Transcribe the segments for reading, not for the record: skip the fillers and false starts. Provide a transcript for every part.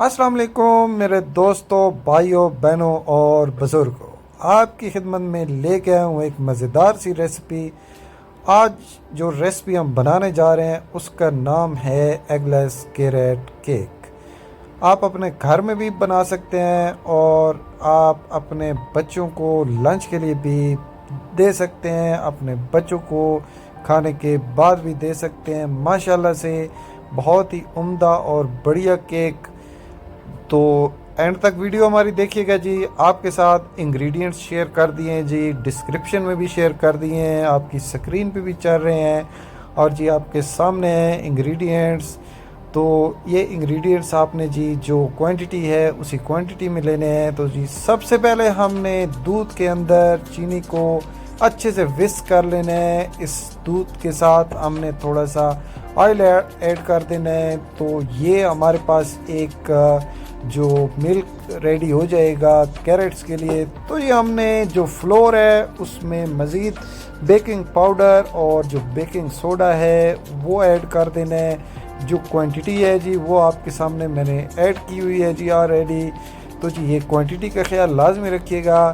अस्सलाम वालेकुम मेरे दोस्तों, भाइयों, बहनों और बुज़ुर्गों। आपकी खिदमत में लेके आया हूँ एक मज़ेदार सी रेसिपी। आज जो रेसिपी हम बनाने जा रहे हैं उसका नाम है एगलेस कैरेट केक। आप अपने घर में भी बना सकते हैं और आप अपने बच्चों को लंच के लिए भी दे सकते हैं, अपने बच्चों को खाने के बाद भी दे सकते हैं। माशाल्लाह से बहुत ही उम्दा और बढ़िया केक। तो एंड तक वीडियो हमारी देखिएगा जी। आपके साथ इंग्रेडिएंट्स शेयर कर दिए हैं जी, डिस्क्रिप्शन में भी शेयर कर दिए हैं, आपकी स्क्रीन पे भी चल रहे हैं और जी आपके सामने हैं इंग्रेडिएंट्स। तो ये इंग्रेडिएंट्स आपने जी जो क्वांटिटी है उसी क्वांटिटी में लेने हैं। तो जी सबसे पहले हमने दूध के अंदर चीनी को अच्छे से विस्क कर लेना है। इस दूध के साथ हमने थोड़ा सा ऑयल ऐड कर देना है। तो ये हमारे पास एक जो मिल्क रेडी हो जाएगा कैरेट्स के लिए। तो ये हमने जो फ्लोर है उसमें मज़ीद बेकिंग पाउडर और जो बेकिंग सोडा है वो ऐड कर देना है। जो क्वांटिटी है जी वो आपके सामने मैंने ऐड की हुई है जी ऑलरेडी। तो जी ये क्वांटिटी का ख्याल लाजमी रखिएगा।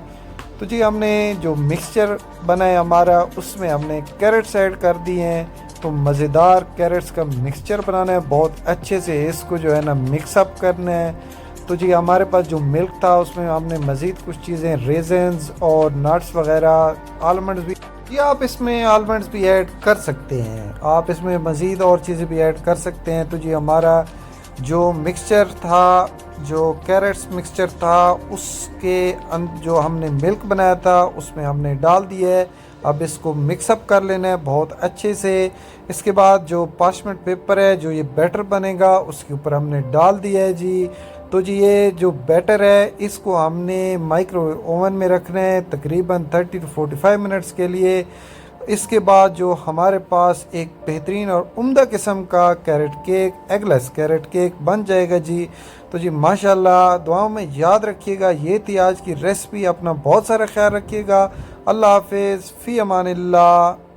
तो जी हमने जो मिक्सचर बनाया हमारा उसमें हमने कैरेट्स ऐड कर दिए हैं। तो मज़ेदार कैरेट्स का मिक्सचर बनाना है, बहुत अच्छे से इसको जो है ना मिक्सअप करना है। तो जी हमारे पास जो मिल्क था उसमें हमने मज़ीद कुछ चीज़ें रेजेंस और नट्स वगैरह, आलमंड्स भी, या आप इसमें आलमंड्स भी ऐड कर सकते हैं, आप इसमें मज़ीद और चीज़ें भी ऐड कर सकते हैं। तो जी हमारा जो मिक्सचर था, जो कैरेट्स मिक्सचर था, उसके जो हमने मिल्क बनाया था उसमें हमने डाल दिया है। अब इसको मिक्सअप कर लेना है बहुत अच्छे से। इसके बाद जो पार्चमेंट पेपर है, जो ये बैटर बनेगा उसके ऊपर हमने डाल दिया है जी। तो जी ये जो बैटर है इसको हमने माइक्रोवेव ओवन में रखना है तकरीबन 30 to 45 मिनट्स के लिए। इसके बाद जो हमारे पास एक बेहतरीन और उम्दा किस्म का carrot cake, eggless carrot cake बन जाएगा जी। तो जी माशाल्लाह, दुआओं में याद रखिएगा। ये थी आज की रेसिपी। अपना बहुत सारा ख्याल रखिएगा। अल्लाह हाफिज़, फ़ी अमानिल्लाह।